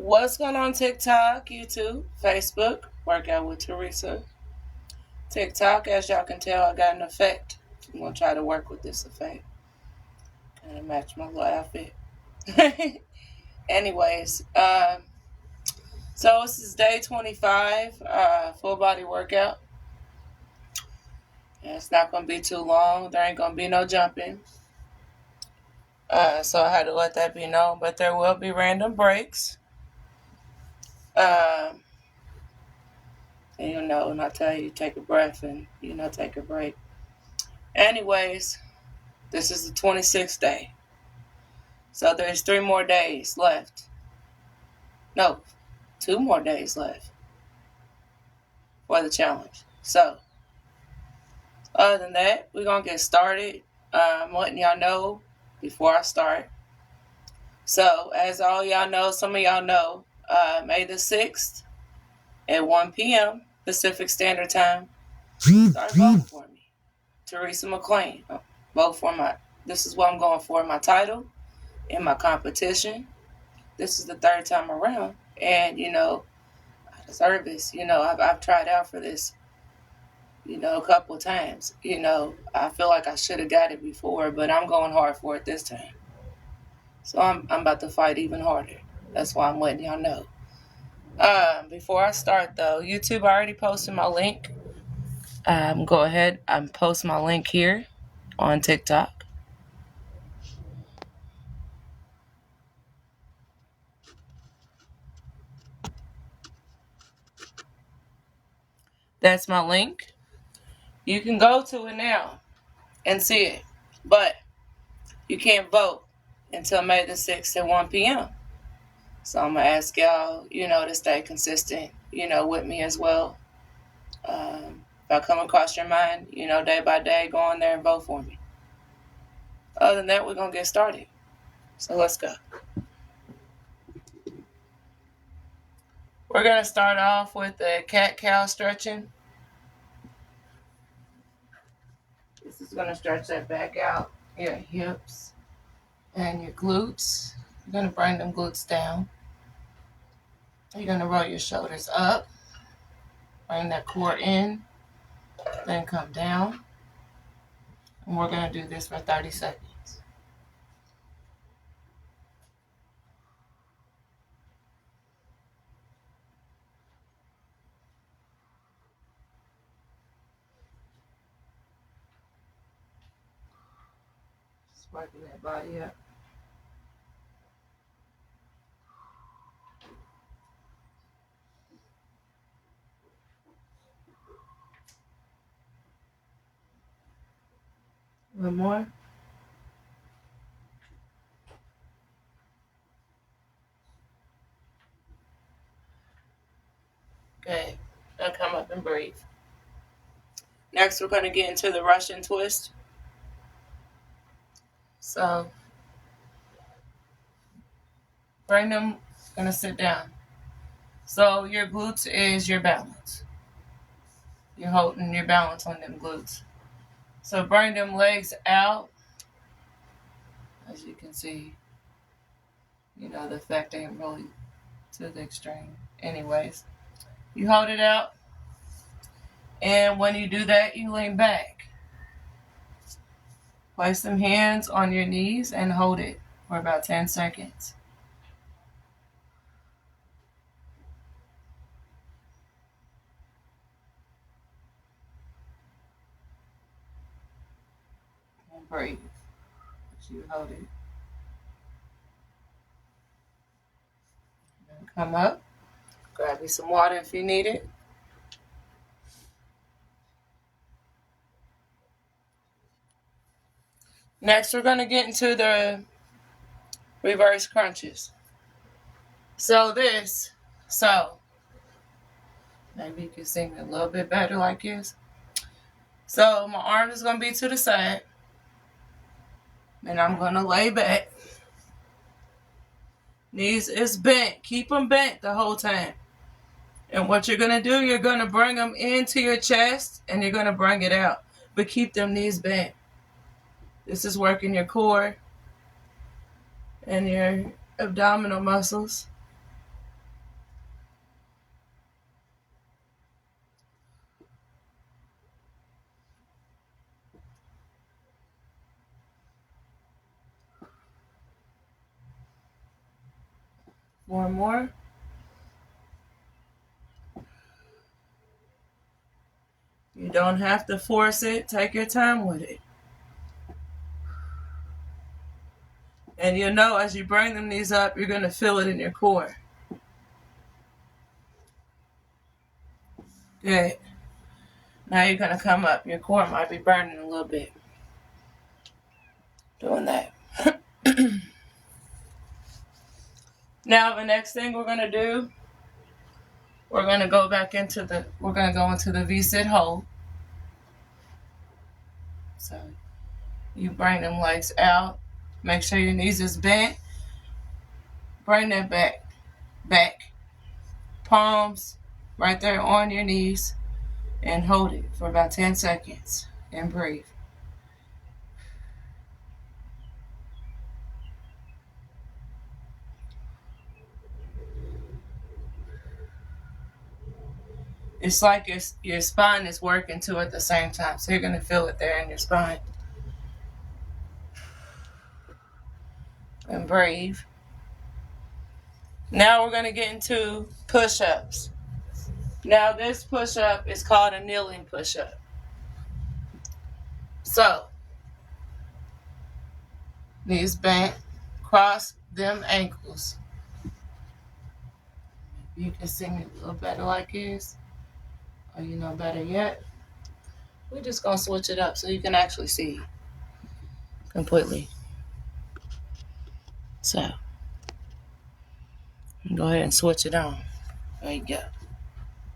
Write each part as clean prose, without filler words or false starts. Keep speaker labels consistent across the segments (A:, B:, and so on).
A: What's going on TikTok, YouTube, Facebook? Workout with Teresa. TikTok, as y'all can tell, I got an effect. I'm gonna try to work with this effect. Kind of match my little outfit. Anyways, so this is day 25, full body workout. And it's not gonna be too long. There ain't gonna be no jumping. So I had to let that be known. But there will be random breaks. Um, and and I tell you, take a breath and take a break. Anyways, this is the 26th day. So there's 3 more days left. No, 2 more days left for the challenge. So, other than that, we're going to get started. I'm letting y'all know before I start. So, as all y'all know, some of y'all know, May the 6th at 1 p.m. Pacific Standard Time, start voting for me. Teresa McClain. Vote for this is what I'm going for, my title in my competition. This is the 3rd time around, and I deserve this. I've tried out for this, a couple of times. I feel like I should have got it before, but I'm going hard for it this time. So I'm about to fight even harder. That's why I'm letting y'all know. Before I start though, YouTube already posted my link. Go ahead and post my link here on TikTok. That's my link. You can go to it now and see it, but you can't vote until May the 6th at 1 p.m. So I'm going to ask y'all, to stay consistent, with me as well. If I come across your mind, day by day, go on there and vote for me. Other than that, we're going to get started. So let's go. We're going to start off with the cat-cow stretching. This is going to stretch that back out, your hips and your glutes. You're going to bring them glutes down. You're going to roll your shoulders up. Bring that core in. Then come down. And we're going to do this for 30 seconds. Just working that body up. A little more. Good. Now come up and breathe. Next, we're going to get into the Russian twist. So, bring them, going to sit down. So, your glutes is your balance. You're holding your balance on them glutes. So, bring them legs out. As you can see, the effect ain't really to the extreme. Anyways, you hold it out. And when you do that, you lean back. Place some hands on your knees and hold it for about 10 seconds. And breathe as you hold it. And come up. Grab you some water if you need it. Next, we're going to get into the reverse crunches. So maybe you can see me a little bit better like this. So my arm is going to be to the side. And I'm going to lay back. Knees is bent. Keep them bent the whole time. And what you're going to do, you're going to bring them into your chest and you're going to bring it out. But keep them knees bent. This is working your core and your abdominal muscles. One more. You don't have to force it. Take your time with it. And you'll know as you bring them knees up, you're going to feel it in your core. Good. Now you're going to come up. Your core might be burning a little bit. Doing that. Now the next thing we're going to do, we're going to go into the V-sit hold. So you bring them legs out. Make sure your knees is bent. Bring that back. Palms right there on your knees. And hold it for about 10 seconds. And breathe. It's like your spine is working too at the same time. So you're going to feel it there in your spine. And breathe. Now we're going to get into push-ups. Now this push-up is called a kneeling push-up. So, knees bent, cross them ankles. You can see me a little better like this. Or you know better yet. We're just going to switch it up so you can actually see completely. So, go ahead and switch it on. There you go.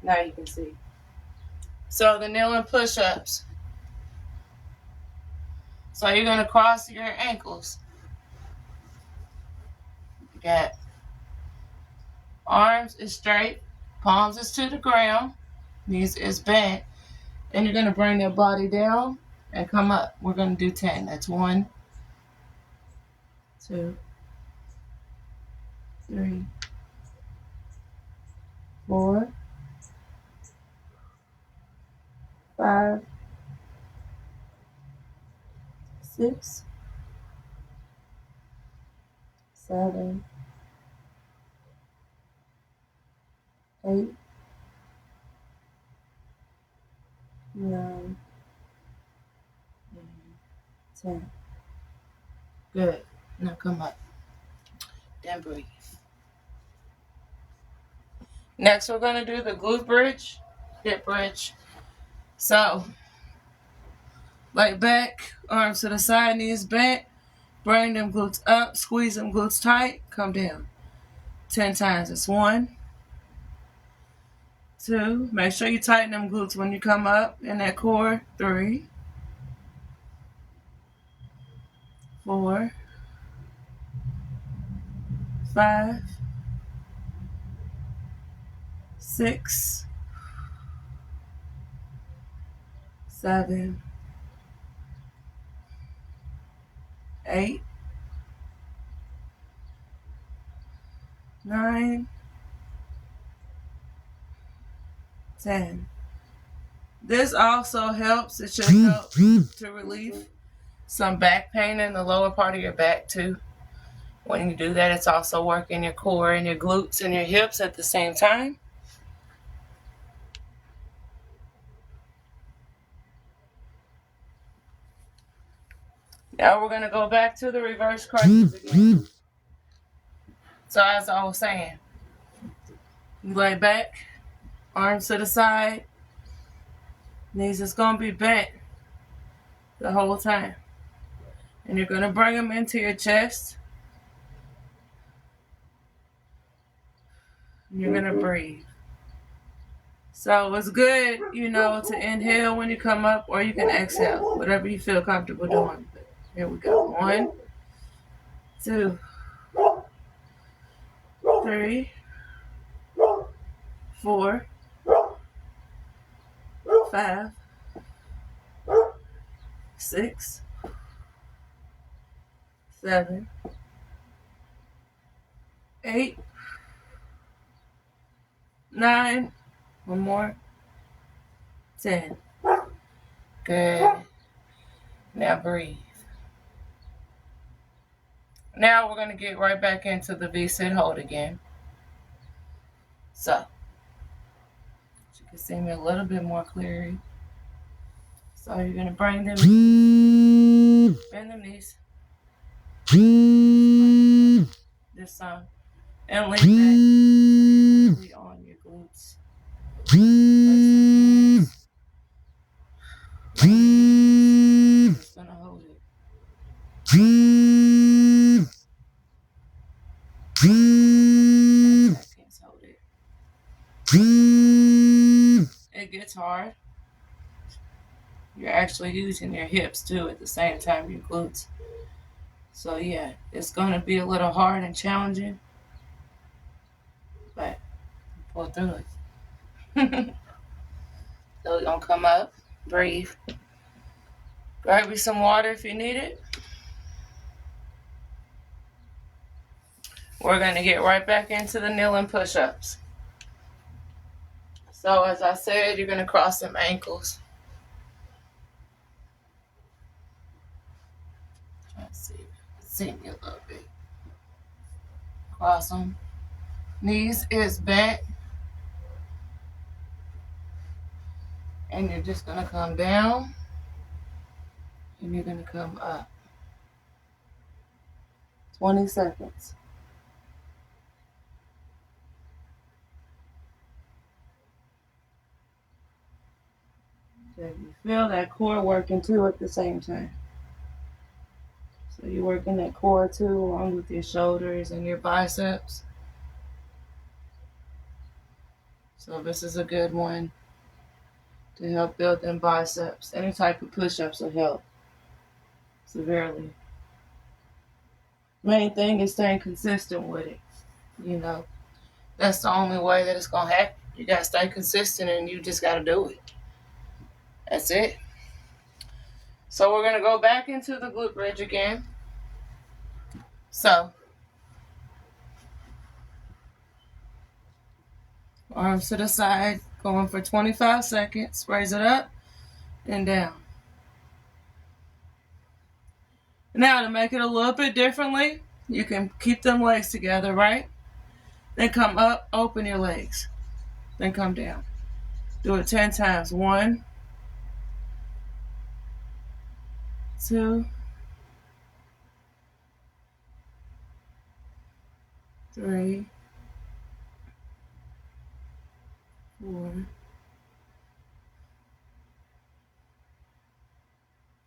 A: Now you can see. So the kneeling push-ups. So you're going to cross your ankles. You got arms is straight, palms is to the ground, knees is bent. And you're going to bring your body down and come up. We're going to do 10. That's 1, 2, 3, 4, 5, 6, 7, 8, 9, 10. Good. Now come up. Then breathe. Next, we're going to do the glute bridge, hip bridge. So, lay back, arms to the side, knees bent. Bring them glutes up, squeeze them glutes tight, come down. 10 times. It's 1, 2. Make sure you tighten them glutes when you come up in that core. 3, 4, 5, 6, 7, 8, 9, 10. This also helps. It should help to relieve some back pain in the lower part of your back too. When you do that, it's also working your core and your glutes and your hips at the same time. Now we're going to go back to the reverse crunches again. So as I was saying, you lay back, arms to the side, knees is going to be bent the whole time. And you're going to bring them into your chest. And you're going to breathe. So it's good, to inhale when you come up, or you can exhale, whatever you feel comfortable doing. But here we go. 1, 2, 3, 4, 5, 6, 7, 8, 9. One more. 10. Good. Now breathe. Now we're going to get right back into the V-sit hold again. So you can see me a little bit more clearly. So you're gonna bend them knees. This time. And lean back. So you're really on your glutes. Just gonna hold it. Seconds, hold it. It gets hard. You're actually using your hips too at the same time, your glutes. So yeah, it's gonna be a little hard and challenging, but pull through it. So we're gonna come up, breathe. Grab you some water if you need it. We're gonna get right back into the kneeling push-ups. So as I said, you're gonna cross some ankles. Try to see me a little bit. Cross them. Knees is bent. And you're just gonna come down. And you're gonna come up. 20 seconds. So you feel that core working too at the same time. So you're working that core too, along with your shoulders and your biceps. So this is a good one to help build them biceps. Any type of push-ups will help severely. Main thing is staying consistent with it. You know, that's the only way that it's gonna happen. You gotta stay consistent and you just gotta do it. That's it. So we're gonna go back into the glute bridge again. So arms to the side, going for 25 seconds. Raise it up and down. Now to make it a little bit differently, you can keep them legs together, right? Then come up, open your legs. Then come down. Do it 10 times. 1, 2, 3, 4,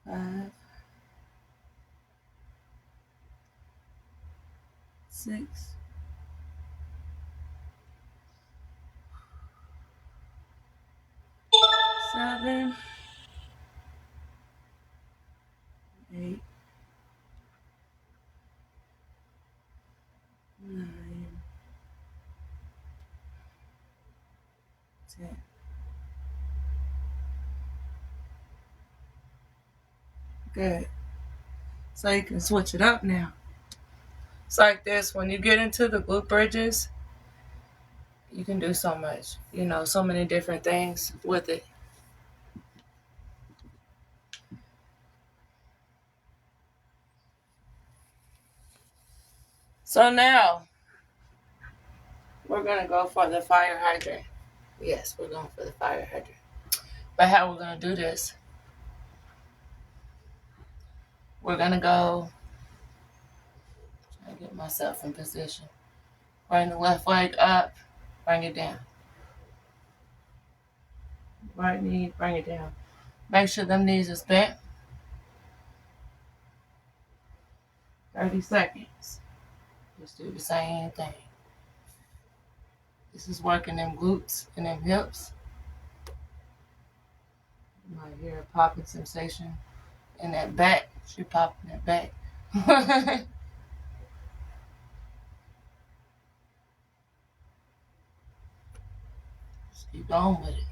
A: 5, 6, 7, 8, 9, 10. Good. So you can switch it up now. It's like this. When you get into the glute bridges, you can do so much. You know, so many different things with it. So now, we're going to go for the fire hydrant. Yes, we're going for the fire hydrant. But how we're going to do this, we're going to go, try to get myself in position. Bring the left leg up, bring it down. Right knee, bring it down. Make sure them knees is bent. 30 seconds. Just do the same thing. This is working them glutes and them hips. You might hear a popping sensation in that back. She popping that back. Just keep going with it.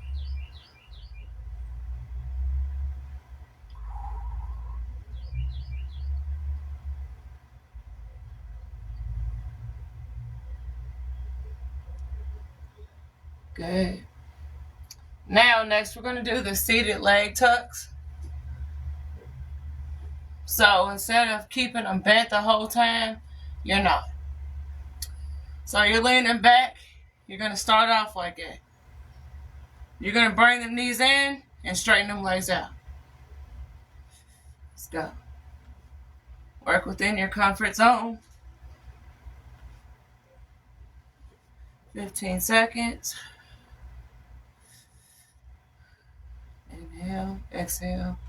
A: Good. Now, next we're going to do the seated leg tucks. So instead of keeping them bent the whole time, you're not. So you're leaning back you're going to start off like that. You're going to bring them knees in and straighten them legs out. Let's go. Work within your comfort zone. 15 seconds. Inhale, exhale.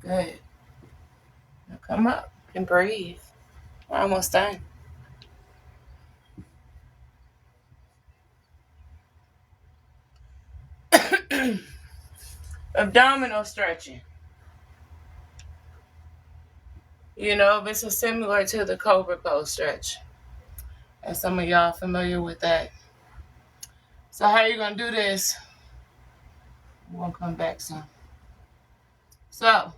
A: Good. Now come up and breathe. We're almost done. Abdominal stretching. You know, this is similar to the Cobra Pose stretch. And some of y'all familiar with that. So how you going to do this? We'll come back some. So,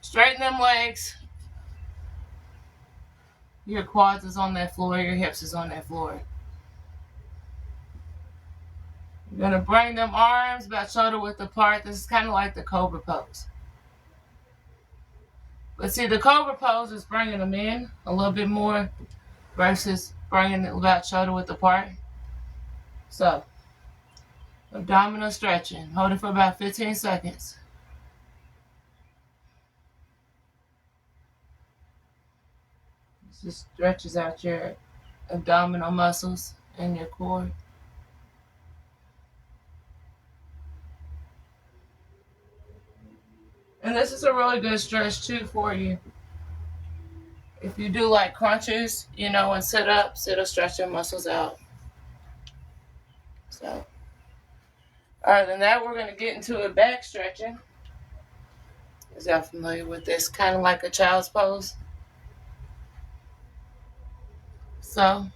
A: straighten them legs. Your quads is on that floor. Your hips is on that floor. You're going to bring them arms about shoulder width apart. This is kind of like the Cobra Pose. But see, the Cobra Pose is bringing them in a little bit more versus bringing it about shoulder width apart. So, abdominal stretching. Hold it for about 15 seconds. This just stretches out your abdominal muscles and your core. And this is a really good stretch too for you. If you do like crunches, you know, and sit-ups, it'll stretch your muscles out. So, other than that, we're going to get into a back stretching. Is y'all familiar with this? Kind of like a child's pose. So,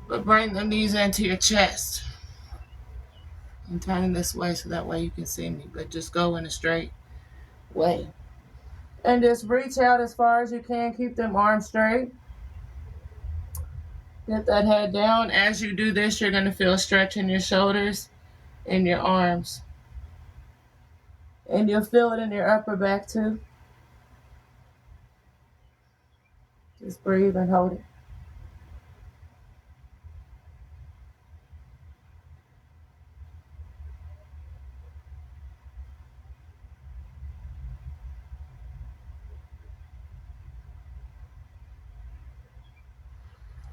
A: but bring the knees into your chest. I'm turning this way so that way you can see me, but just go in a straight way. And just reach out as far as you can. Keep them arms straight. Get that head down. As you do this, you're going to feel a stretch in your shoulders and your arms. And you'll feel it in your upper back too. Just breathe and hold it.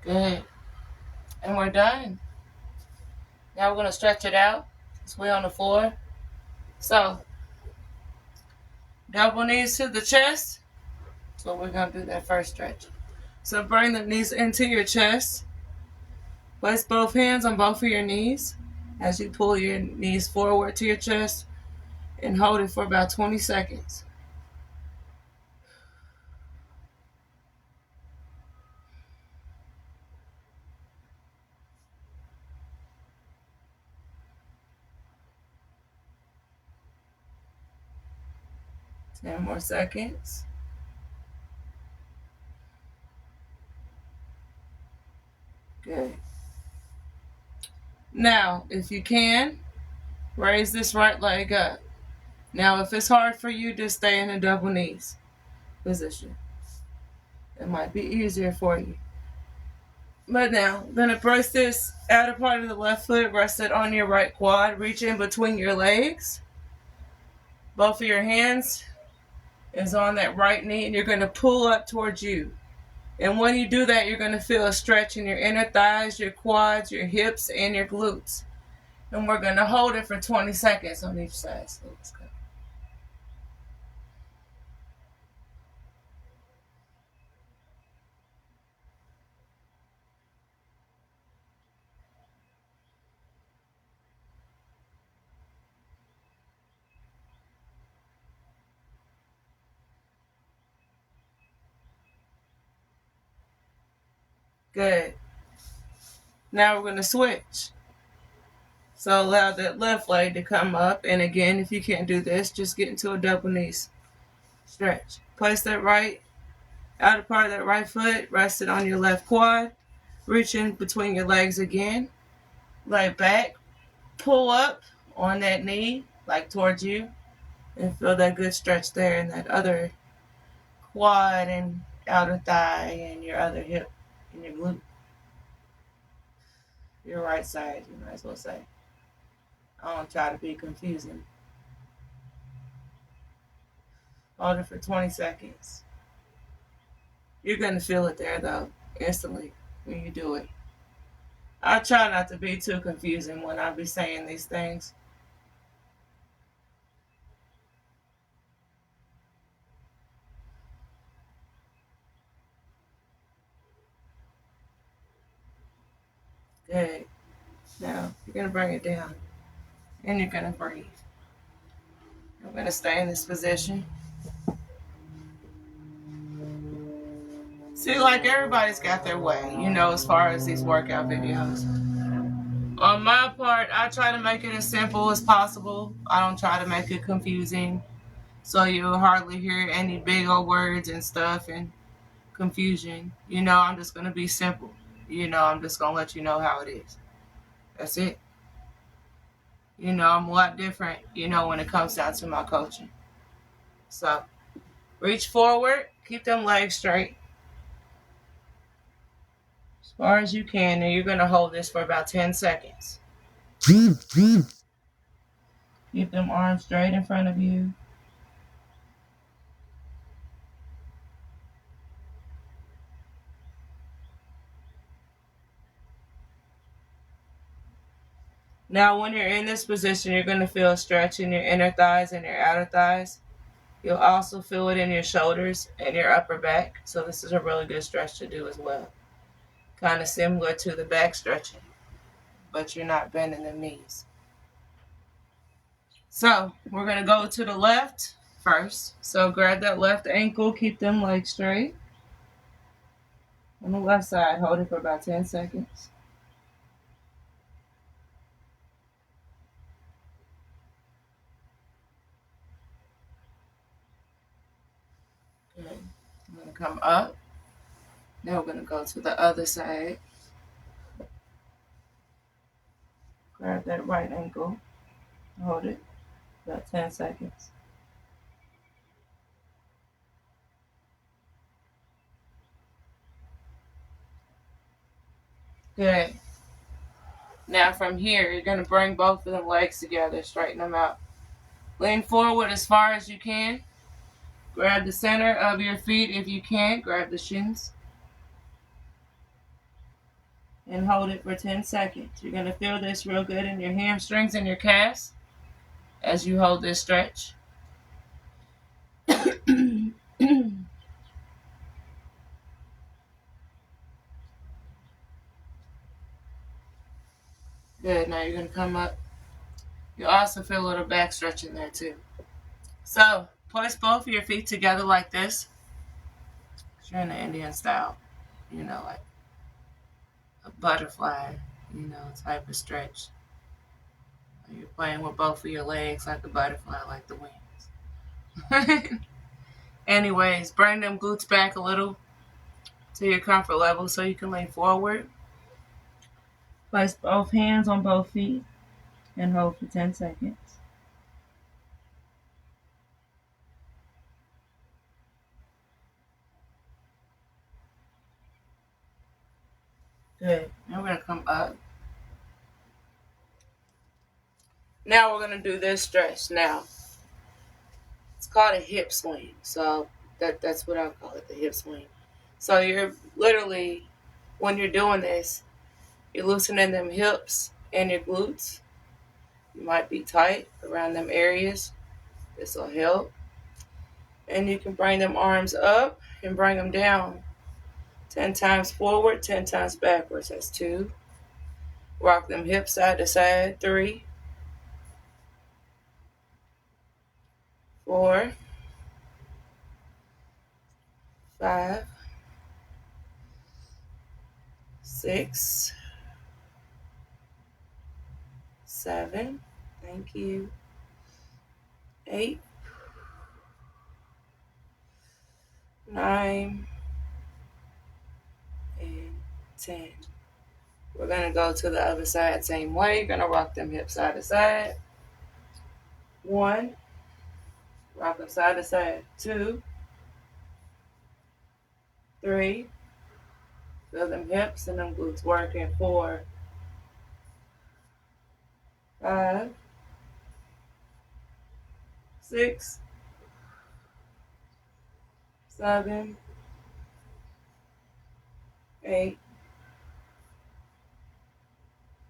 A: Good. And we're done. Now we're going to stretch it out. So we're on the floor. So, double knees to the chest. So we're going to do that first stretch. So bring the knees into your chest. Place both hands on both of your knees as you pull your knees forward to your chest and hold it for about 20 seconds. Ten more seconds. Good. Now, if you can, raise this right leg up. Now, if it's hard for you, just stay in a double knees position. It might be easier for you. But now, I'm going to press this outer part of the left foot, rest it on your right quad, reach in between your legs. Both of your hands is on that right knee, and you're going to pull up towards you. And when you do that, you're going to feel a stretch in your inner thighs, your quads, your hips, and your glutes. And we're going to hold it for 20 seconds on each side. So let's go. Good. Now we're going to switch. So allow that left leg to come up. And again, if you can't do this, just get into a double knees stretch. Place that right outer part of that right foot, rest it on your left quad. Reach in between your legs again. Lay back. Pull up on that knee. like towards you, and feel that good stretch there in that other quad and outer thigh and your other hip and your glute. Your right side, you might as well say. I don't try to be confusing. Hold it for 20 seconds. You're going to feel it there, though, instantly when you do it. I try not to be too confusing when I be saying these things. Good. Now, you're going to bring it down. And you're going to breathe. I'm going to stay in this position. See, like everybody's got their way, as far as these workout videos. On my part, I try to make it as simple as possible. I don't try to make it confusing. So you'll hardly hear any big old words and stuff and confusion. I'm just going to be simple. I'm just going to let you know how it is. That's it. I'm a lot different, when it comes down to my coaching. So, reach forward. Keep them legs straight. As far as you can. And you're going to hold this for about 10 seconds. Keep them arms straight in front of you. Now, when you're in this position, you're going to feel a stretch in your inner thighs and your outer thighs. You'll also feel it in your shoulders and your upper back. So this is a really good stretch to do as well. Kind of similar to the back stretching, but you're not bending the knees. So we're going to go to the left first. So grab that left ankle, keep them legs straight. On the left side, hold it for about 10 seconds. Good. I'm going to come up. Now we're going to go to the other side. Grab that right ankle. Hold it about 10 seconds. Good. Now from here, you're going to bring both of them legs together, straighten them out. Lean forward as far as you can. Grab the center of your feet if you can. Grab the shins. And hold it for 10 seconds. You're going to feel this real good in your hamstrings and your calves as you hold this stretch. Good. Now you're going to come up. You'll also feel a little back stretch in there too. So, place both of your feet together like this. You're in the Indian style. Like a butterfly, type of stretch. You're playing with both of your legs like a butterfly, like the wings. Anyways, bring them glutes back a little to your comfort level so you can lean forward. Place both hands on both feet and hold for 10 seconds. Good. Now we're going to come up. Now we're going to do this stretch. Now, it's called a hip swing. So that's what I call it, the hip swing. So you're literally, when you're doing this, you're loosening them hips and your glutes. You might be tight around them areas. This will help. And you can bring them arms up and bring them down. 10 times forward, 10 times backwards. That's 2. Rock them hips side to side. 3, 4, 5, 6, 7. Thank you. 8, 9, and 10. We're going to go to the other side same way. You're going to rock them hips side to side. 1, rock them side to side. 2, 3, feel them hips and them glutes working. 4, 5, 6, 7, 8,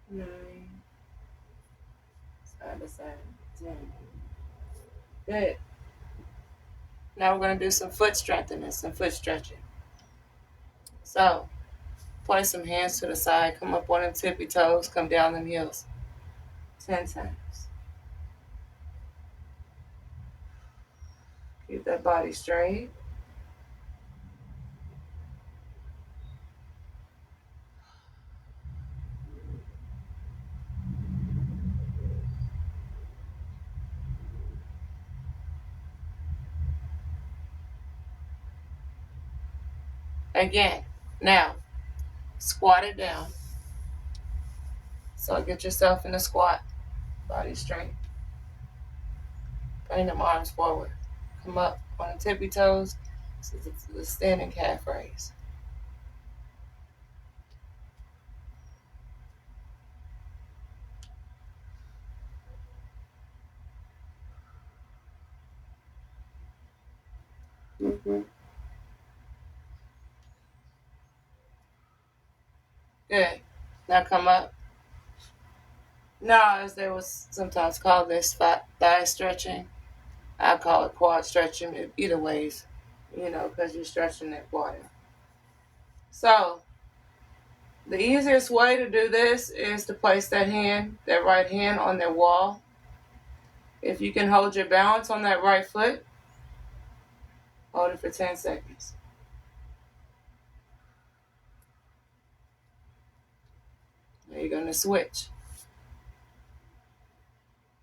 A: 9, side to side. 10. Good. Now we're going to do some foot strengthening, some foot stretching. So, place some hands to the side, come up on them tippy toes, come down them heels. 10 times. Keep that body straight. Again. Now, squat it down. So get yourself in a squat. Body straight. Bring them arms forward. Come up on the tippy toes. So it's the standing calf raise. Good. Now come up. Now, as they will sometimes call this thigh stretching, I call it quad stretching. Either ways, because you're stretching that quad. So, the easiest way to do this is to place that right hand on that wall. If you can hold your balance on that right foot, hold it for 10 seconds. Now you're going to switch.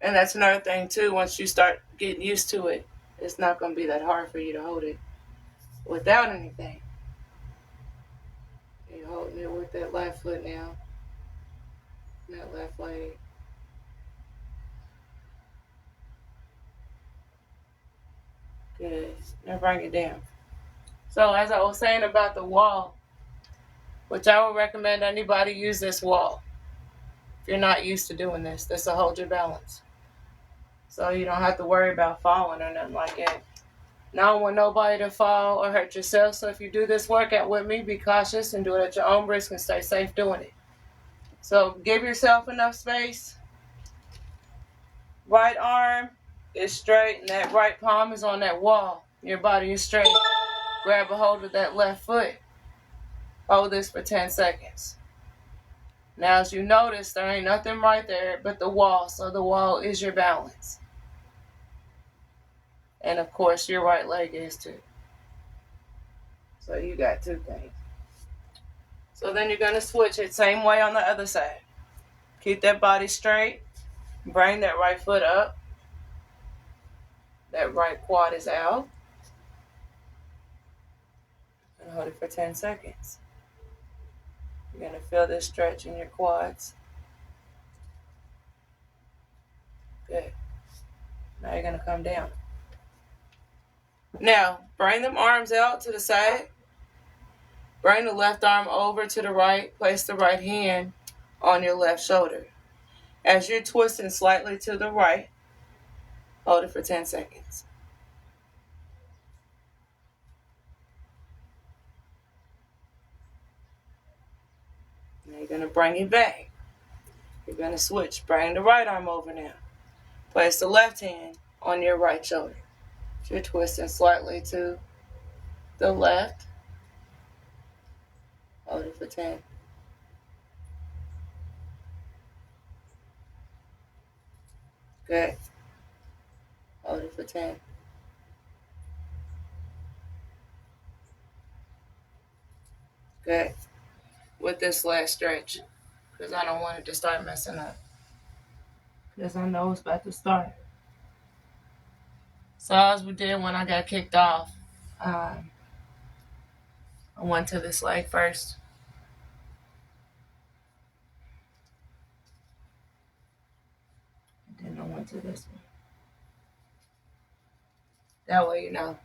A: And that's another thing too, once you start getting used to it, it's not going to be that hard for you to hold it without anything. You're holding it with that left foot now, that left leg. Good. Now bring it down. So as I was saying about the wall, which I would recommend anybody use this wall. If you're not used to doing this will hold your balance. So you don't have to worry about falling or nothing like that. Now I don't want nobody to fall or hurt yourself. So if you do this workout with me, be cautious and do it at your own risk and stay safe doing it. So give yourself enough space. Right arm is straight and that right palm is on that wall. Your body is straight. Grab a hold of that left foot. Hold this for 10 seconds. Now as you notice, there ain't nothing right there but the wall. So the wall is your balance. And of course your right leg is too. So you got 2 things. So then you're going to switch it same way on the other side. Keep that body straight. Bring that right foot up. That right quad is out. And hold it for 10 seconds. You're going to feel this stretch in your quads. Good. Now you're going to come down. Now, bring them arms out to the side. Bring the left arm over to the right. Place the right hand on your left shoulder. As you're twisting slightly to the right, hold it for 10 seconds. Now you're going to bring it back. You're going to switch. Bring the right arm over now. Place the left hand on your right shoulder. You're twisting slightly to the left. Hold it for 10. Good. Hold it for 10. Good. With this last stretch, because I don't want it to start messing up. Because I know it's about to start. So as we did when I got kicked off, I went to this leg first. And then I went to this one. That way you know.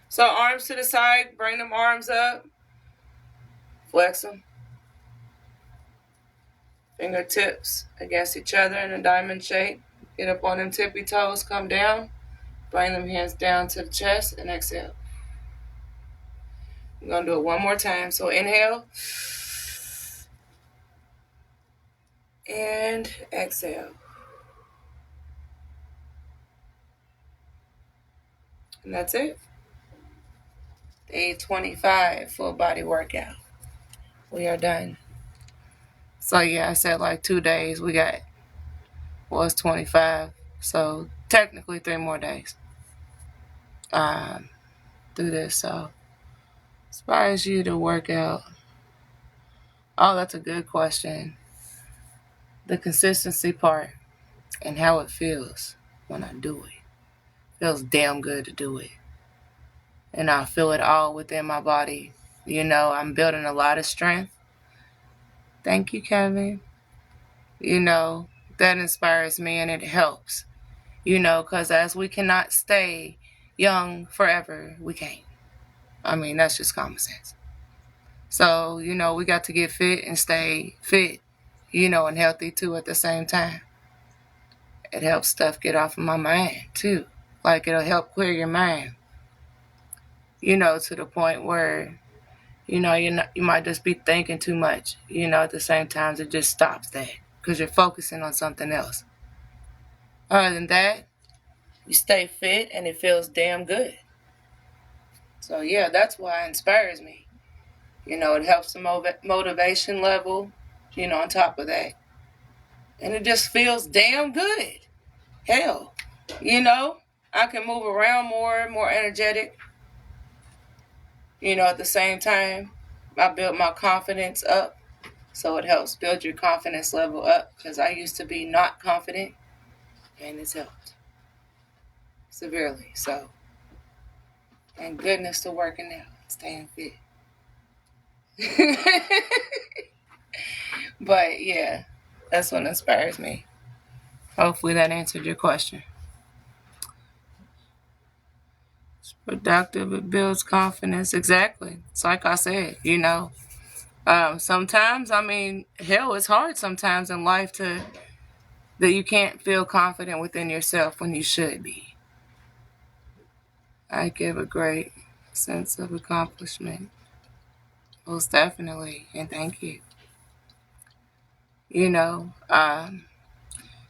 A: So arms to the side, bring them arms up, flex them. Fingertips against each other in a diamond shape. Get up on them tippy toes, come down. Bring them hands down to the chest and exhale. We're going to do it one more time. So inhale. And exhale. And that's it. Day 25 full body workout. We are done. So yeah, I said like 2 days. We got, well, it's 25. So technically 3 more days. Do this. So inspires you to work out. Oh, that's a good question. The consistency part and how it feels when I do it. Feels damn good to do it. And I feel it all within my body. You know, I'm building a lot of strength. Thank you, Kevin. You know, that inspires me and it helps. You know, because as we cannot stay young forever, we can't. I mean, that's just common sense. So, you know, we got to get fit and stay fit, you know, and healthy too at the same time. It helps stuff get off of my mind too. Like it'll help clear your mind, you know, to the point where, you know, you might just be thinking too much, you know, at the same time it just stops that because you're focusing on something else. Other than that, you stay fit and it feels damn good. So yeah, that's why it inspires me. You know, it helps the motivation level, you know, on top of that. And it just feels damn good. Hell, you know, I can move around more energetic. You know, at the same time, I built my confidence up. So it helps build your confidence level up because I used to be not confident and it's helped severely. So, thank goodness to working out, staying fit. But yeah, that's what inspires me. Hopefully that answered your question. It's productive, it builds confidence. Exactly. It's like I said, you know. Sometimes, I mean, hell, it's hard sometimes in life that you can't feel confident within yourself when you should be. I give a great sense of accomplishment. Most definitely, and thank you. You know,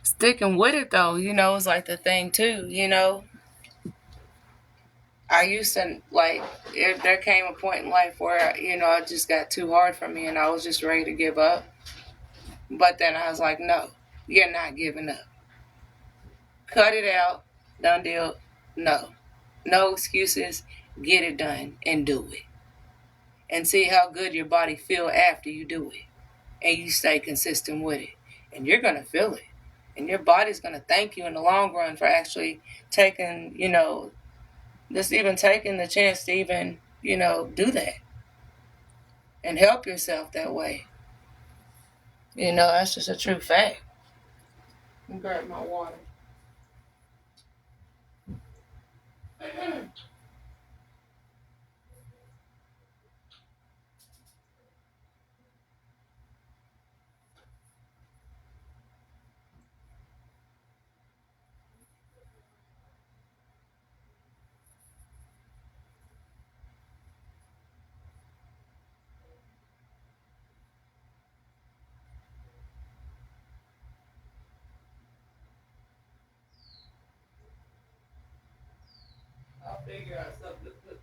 A: sticking with it though, you know, is like the thing too, you know. I used to, like, if there came a point in life where, you know, it just got too hard for me and I was just ready to give up. But then I was like, no, you're not giving up. Cut it out. Done deal. No. No excuses. Get it done and do it. And see how good your body feel after you do it. And you stay consistent with it. And you're going to feel it. And your body's going to thank you in the long run for actually taking, you know, just even taking the chance to even, you know, do that. And help yourself that way. You know, that's just a true fact. Let me grab my water. I'll figure out something to put.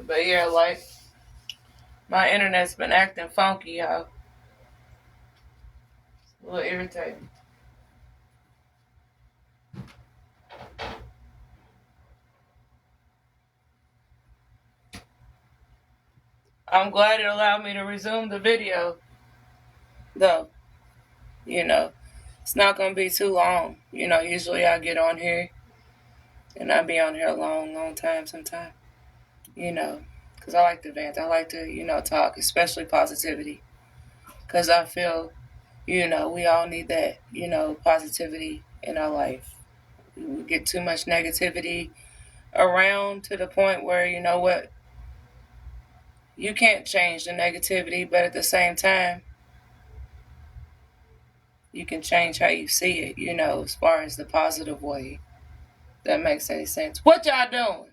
A: But yeah, like, my internet's been acting funky, y'all. A little irritating. I'm glad it allowed me to resume the video, though. You know, it's not going to be too long. You know, usually I get on here And I be on here a long, long time sometimes, you know, because I like to vent. I like to, talk, especially positivity. Because I feel, we all need that, positivity in our life. We get too much negativity around to the point where, you know what, you can't change the negativity, but at the same time, you can change how you see it, as far as the positive way. That makes any sense. What y'all doing?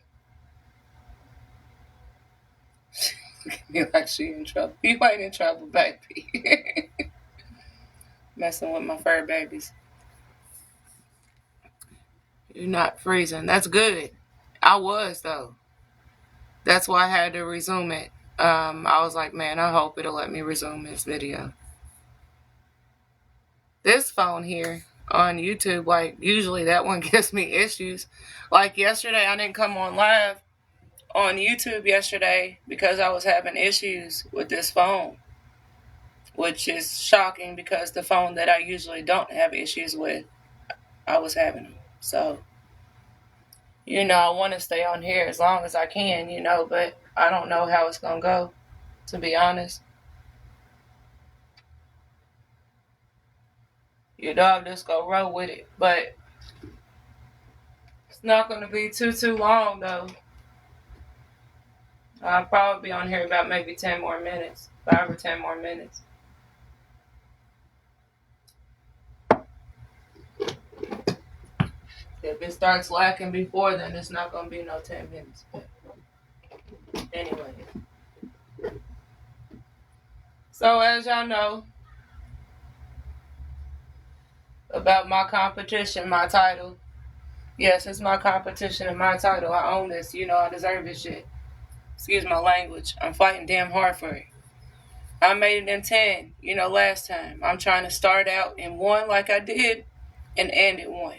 A: Look at me like she in trouble. You ain't in trouble, baby. Messing with my fur babies. You're not freezing. That's good. I was, though. That's why I had to resume it. I was like, man, I hope it'll let me resume this video. This phone here on YouTube, like, usually that one gives me issues. Like yesterday, I didn't come on live on YouTube yesterday because I was having issues with this phone, which is shocking because the phone that I usually don't have issues with, I was having them. So, I want to stay on here as long as I can, but I don't know how it's going to go, to be honest. I'm just going to roll with it. But it's not going to be too long, though. I'll probably be on here about maybe 10 more minutes, 5 or 10 more minutes. If it starts lacking before, then it's not going to be no 10 minutes. But anyway. So as y'all know, about my competition, my title. Yes, it's my competition and my title. I own this. I deserve this shit. Excuse my language. I'm fighting damn hard for it. I made it in 10, last time. I'm trying to start out in 1 like I did and end at 1.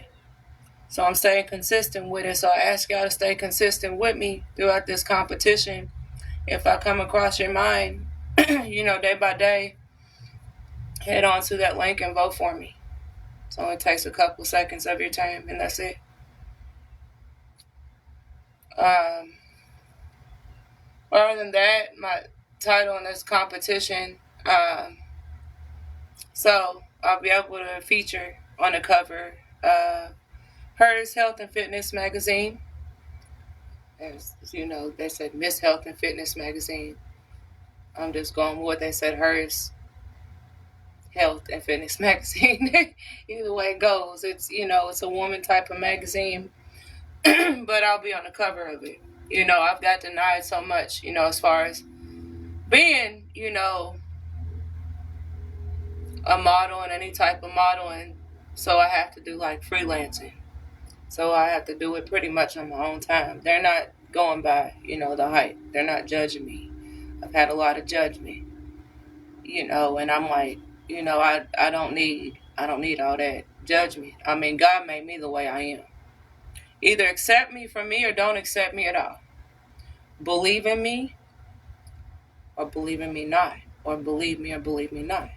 A: So I'm staying consistent with it. So I ask y'all to stay consistent with me throughout this competition. If I come across your mind, day by day, head on to that link and vote for me. It only takes a couple seconds of your time, and that's it. Other than that, my title in this competition, so I'll be able to feature on the cover Hers Health and Fitness magazine. As they said Miss Health and Fitness magazine. I'm just going with what they said, Hers Health and Fitness magazine. Either way it goes, it's it's a woman type of magazine, but I'll be on the cover of it. I've got denied so much, as far as being, a model and any type of modeling. So I have to do like freelancing. So I have to do it pretty much on my own time. They're not going by, the height. They're not judging me. I've had a lot of judgment, and I'm like, I don't need all that judgment. I mean, God made me the way I am. Either accept me for me or don't accept me at all. Believe in me or believe in me not. Or believe me or believe me not.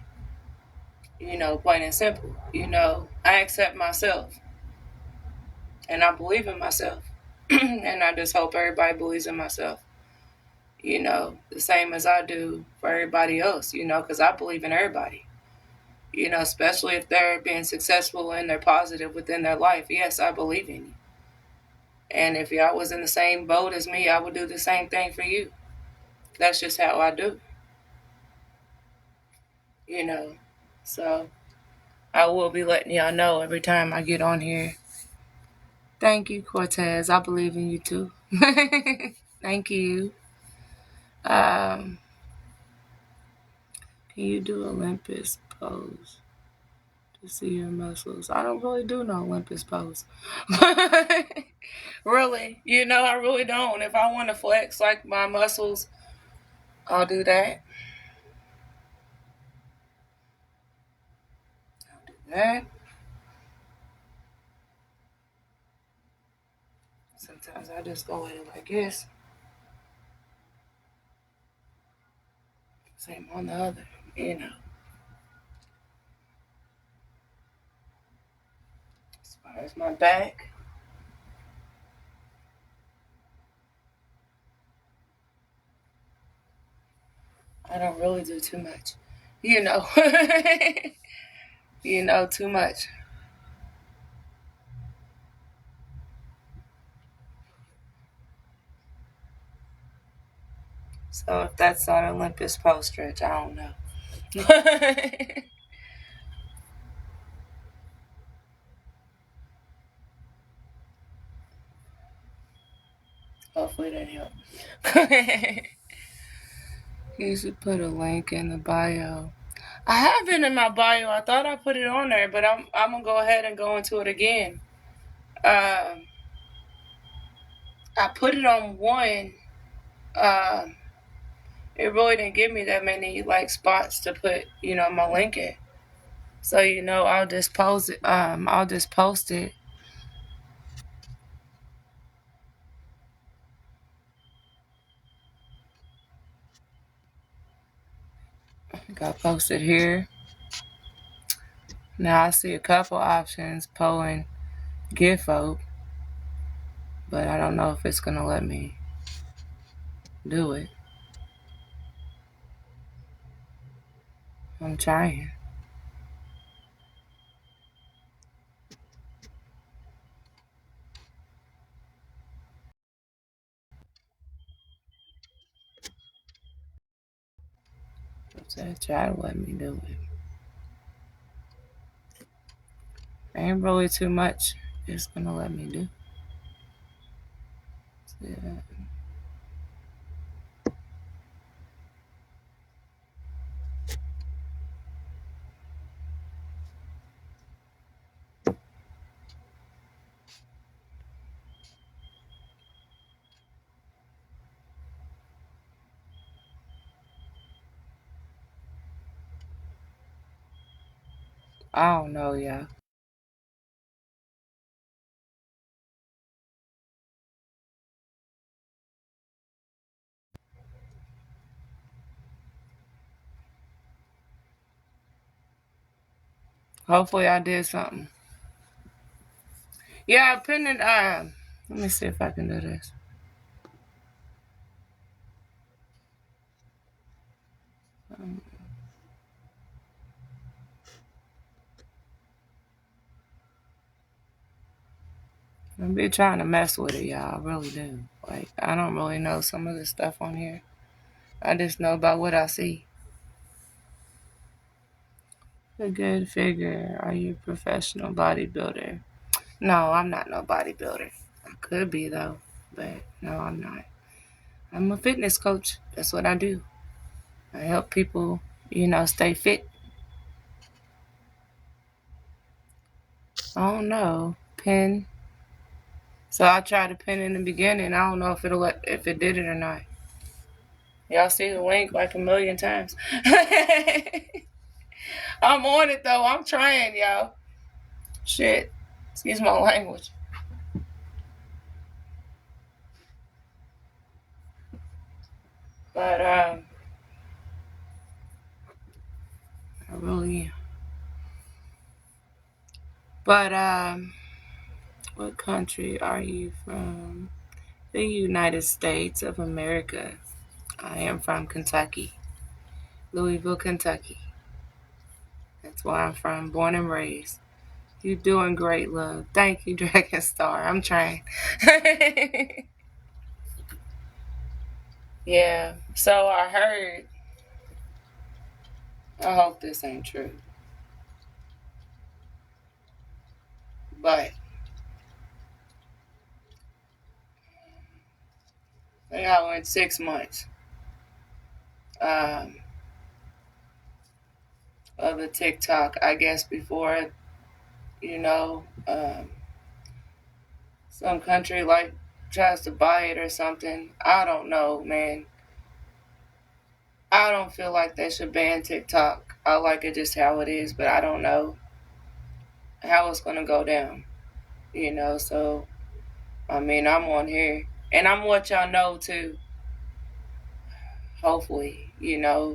A: Plain and simple. I accept myself. And I believe in myself. And I just hope everybody believes in myself. The same as I do for everybody else, because I believe in everybody. Especially if they're being successful and they're positive within their life. Yes, I believe in you. And if y'all was in the same boat as me, I would do the same thing for you. That's just how I do. So I will be letting y'all know every time I get on here. Thank you, Cortez. I believe in you too. Thank you. Can you do Olympus pose to see your muscles? I don't really do no Olympus pose. Really, I really don't. If I want to flex like my muscles, I'll do that. Sometimes I just go in like this. Same on the other, As far as my back, I don't really do too much. You know. You know, too much. So if that's not Olympus post stretch, I don't know. Hopefully that helped. You should put a link in the bio. I have it in my bio. I thought I put it on there, but I'm gonna go ahead and go into it again. Um, I put it on one. Um, it really didn't give me that many like spots to put, my link in. So I'll just post it. I'll just post it. Got posted here. Now I see a couple options, Poe and Gifo, but I don't know if it's gonna let me do it. I'm trying. Try to let me do it. Ain't really too much it's gonna let me do. Yeah. I don't know, y'all. Hopefully I did something. Yeah, I pinned it. Let me see if I can do this. Um, I be trying to mess with it, y'all. I really do. Like, I don't really know some of the stuff on here. I just know about what I see. A good figure. Are you a professional bodybuilder? No, I'm not no bodybuilder. I could be though, but no, I'm not. I'm a fitness coach. That's what I do. I help people, stay fit. I don't know. Pin. So I tried to pin in the beginning. I don't know if it did it or not. Y'all see the link like a million times. I'm on it though. I'm trying, y'all. Shit. Excuse my language. But I really. But what country are you from? The United States of America. I am from Kentucky, Louisville, Kentucky. That's where I'm from, born and raised. You doing great, love. Thank you, Dragon Star. I'm trying. Yeah. So I heard. I hope this ain't true, but I went 6 months um, of the TikTok. I guess before you know, some country like tries to buy it or something. I don't know, man. I don't feel like they should ban TikTok. I like it just how it is, but I don't know how it's gonna go down. So I mean, I'm on here, and I'm what y'all know too. Hopefully, it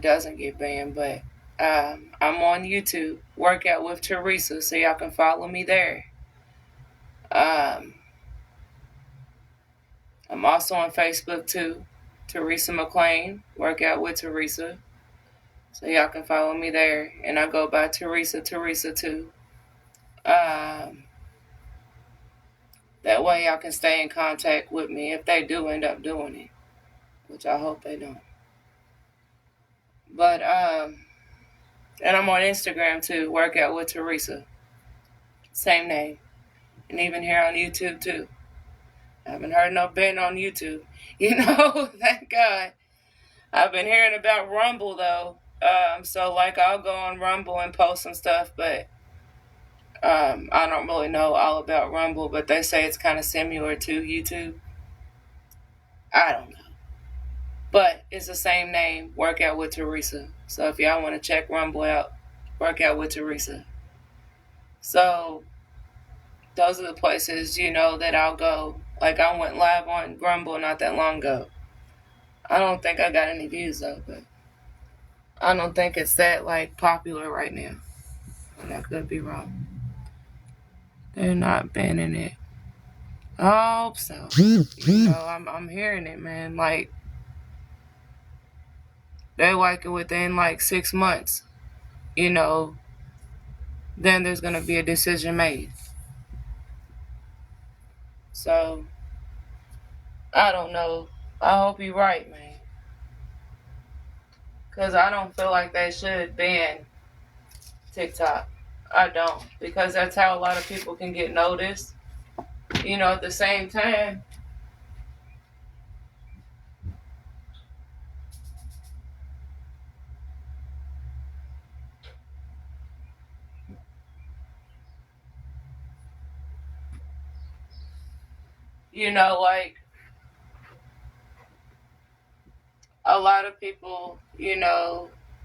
A: doesn't get banned, but I'm on YouTube, Workout with Teresa, so y'all can follow me there. Um, I'm also on Facebook too, Teresa McLean, Workout with Teresa. So y'all can follow me there. And I go by Teresa too. That way y'all can stay in contact with me if they do end up doing it, which I hope they don't. But, and I'm on Instagram too, Workout with Teresa. Same name. And even here on YouTube too. I haven't heard no been on YouTube. Thank God. I've been hearing about Rumble though. So like I'll go on Rumble and post some stuff, but I don't really know all about Rumble, but they say it's kind of similar to YouTube. I don't know. But it's the same name, Workout with Teresa. So if y'all want to check Rumble out, Workout with Teresa. So those are the places, that I'll go. Like I went live on Rumble not that long ago. I don't think I got any views though, but I don't think it's that popular right now. And I could be wrong. They're not banning it. I hope so. I'm hearing it, man. They like it within 6 months. Then there's gonna be a decision made. So I don't know. I hope you're right, man. Because I don't feel like they should ban TikTok. I don't. Because that's how a lot of people can get noticed. At the same time, a lot of people,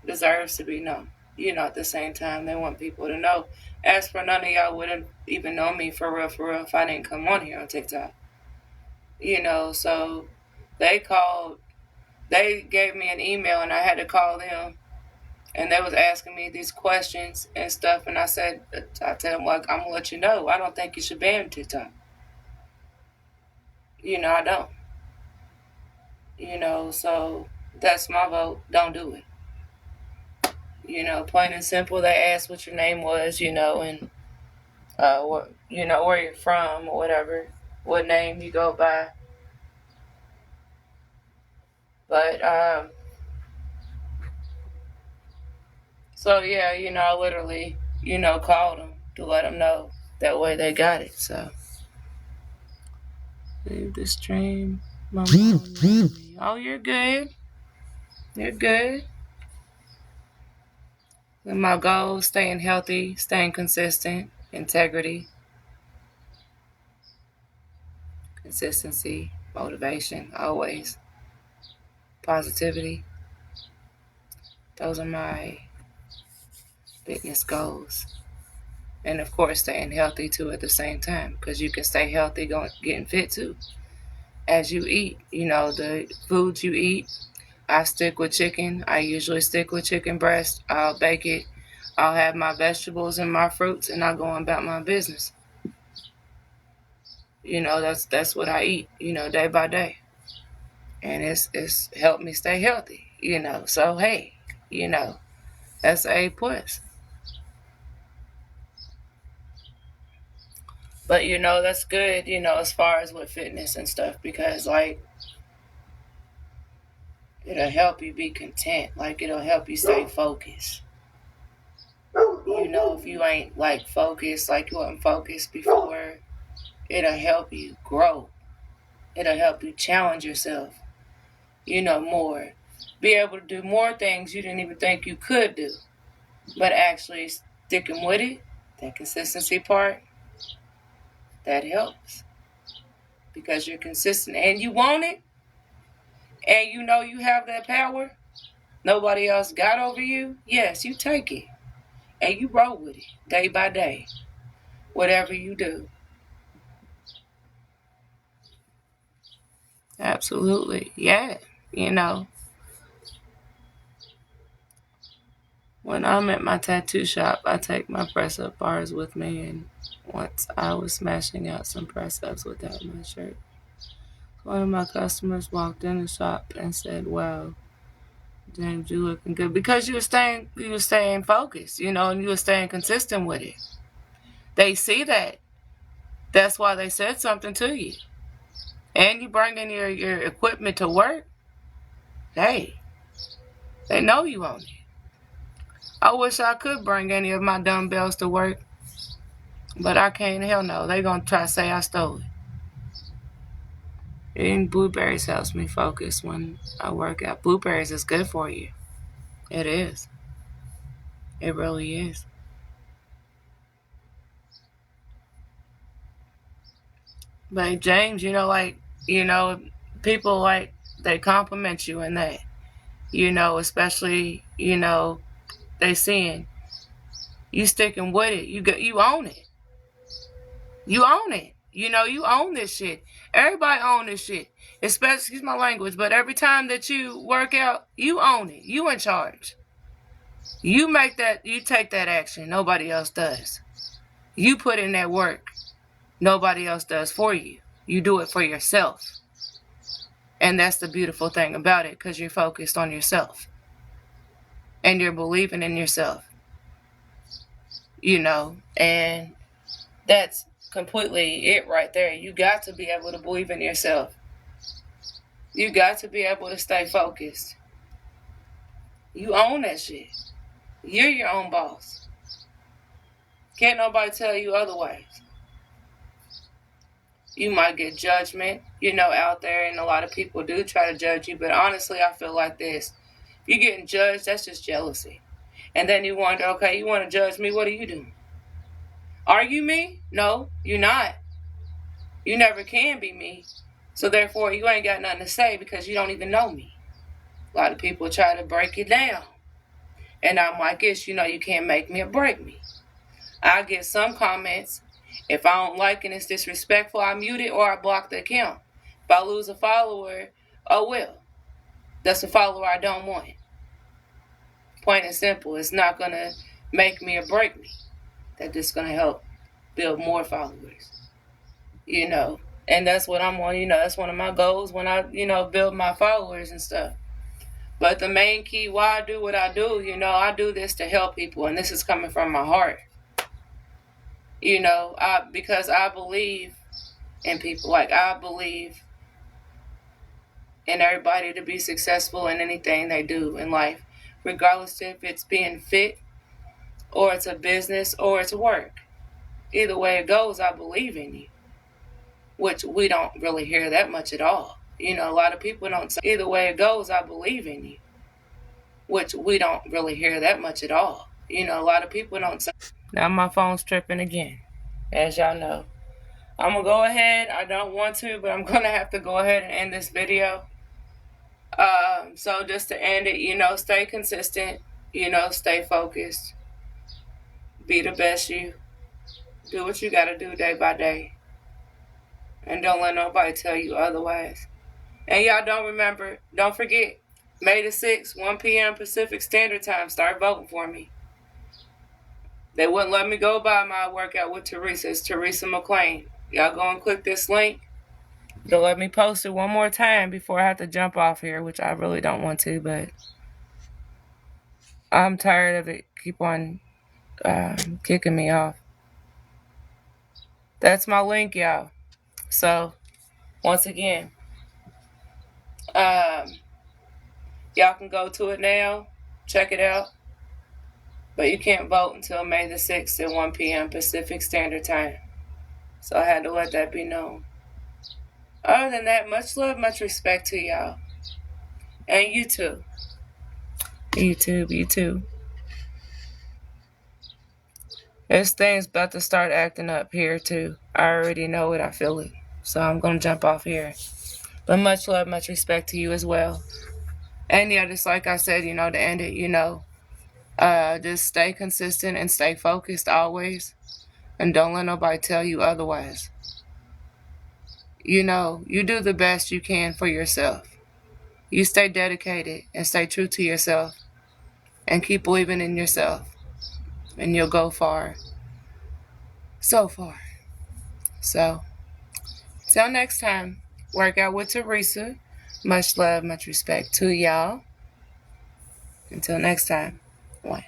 A: deserves to be known. At the same time, they want people to know. As for none of y'all wouldn't even know me for real, if I didn't come on here on TikTok. So they gave me an email and I had to call them. And they was asking me these questions and stuff. And I told them, I'm going to let you know. I don't think you should ban TikTok. I don't. So that's my vote. Don't do it. Plain and simple. They asked what your name was, and what, where you're from or whatever, what name you go by. But so yeah, I literally, called them to let them know. That way they got it. So leave the stream. Oh, you're good. You're good. And my goals: staying healthy, staying consistent, integrity, consistency, motivation, always. Positivity. Those are my biggest goals. And of course, staying healthy too at the same time, because you can stay healthy getting fit too. As you eat, the foods you eat. I stick with chicken. I usually stick with chicken breast. I'll bake it. I'll have my vegetables and my fruits, and I'll go on about my business. That's what I eat, day by day. And it's helped me stay healthy, So, hey, that's A+. But, that's good, as far as with fitness and stuff, because, it'll help you be content. It'll help you stay focused. If you ain't, focused, you wasn't focused before, it'll help you grow. It'll help you challenge yourself, more. Be able to do more things you didn't even think you could do. But actually sticking with it, that consistency part, that helps. Because you're consistent and you want it, and you have that power nobody else got over you, yes, you take it. And you roll with it day by day, whatever you do. Absolutely. Yeah. When I'm at my tattoo shop, I take my press-up bars with me, and once I was smashing out some press-ups without my shirt. One of my customers walked in the shop and said, "Wow, James, you looking good," because you were staying focused, and you were staying consistent with it. They see that. That's why they said something to you. And you bring in your equipment to work. Hey, they know you own it. I wish I could bring any of my dumbbells to work, but I can't. Hell no. They gonna try to say I stole it. Eating blueberries helps me focus when I work out. Blueberries is good for you. It is. It really is. But James, people they compliment you in that. Especially, they seeing you sticking with it. You own it. You own it. You own this shit. Everybody own this shit. Especially, excuse my language, but every time that you work out, you own it. You in charge. You take that action. Nobody else does. You put in that work. Nobody else does for you. You do it for yourself. And that's the beautiful thing about it, because you're focused on yourself. And you're believing in yourself. And that's completely it right there. You got to be able to believe in yourself. You got to be able to stay focused. You own that shit. You're your own boss. Can't nobody tell you otherwise. You might get judgment, out there, and a lot of people do try to judge you, but honestly, I feel like this. If you're getting judged, that's just jealousy. And then you wonder, okay, you want to judge me, what are you doing? Are you me? No, you're not. You never can be me. So therefore, you ain't got nothing to say because you don't even know me. A lot of people try to break it down. And I'm like, you can't make me or break me. I get some comments. If I don't like it and it's disrespectful, I mute it or I block the account. If I lose a follower, oh well. That's a follower I don't want. Plain and simple. It's not going to make me or break me. That's just going to help build more followers. And that's what I'm on. That's one of my goals when I, build my followers and stuff. But the main key why I do what I do, I do this to help people. And this is coming from my heart. Because I believe in people. Like, I believe in everybody to be successful in anything they do in life, regardless if it's being fit or it's a business or it's work. Either way it goes, I believe in you, which we don't really hear that much at all. A lot of people don't say, either way it goes, I believe in you, which we don't really hear that much at all. A lot of people don't say. Now my phone's tripping again, as y'all know. I'm going to go ahead. I don't want to, but I'm going to have to go ahead and end this video. So just to end it, stay consistent, stay focused. Be the best you. Do what you got to do day by day. And don't let nobody tell you otherwise. And y'all don't forget, May the 6th, 1 p.m. Pacific Standard Time. Start voting for me. They wouldn't let me go by my workout with Teresa. It's Teresa McLean. Y'all go and click this link. They'll let me post it one more time before I have to jump off here, which I really don't want to, but I'm tired of it. Keep on kicking me off. That's my link, y'all. So, once again, y'all can go to it now, check it out, but you can't vote until May the 6th at 1 p.m. Pacific Standard Time. So I had to let that be known. Other than that, much love, much respect to y'all. And you too. YouTube, you too. This thing's about to start acting up here too. I already know it, I feel it. So I'm going to jump off here. But much love, much respect to you as well. And yeah, just like I said, to end it, just stay consistent and stay focused always. And don't let nobody tell you otherwise. You do the best you can for yourself. You stay dedicated and stay true to yourself. And keep believing in yourself. And you'll go far. So far. So, till next time. Workout with Teresa. Much love, much respect to y'all. Until next time. One.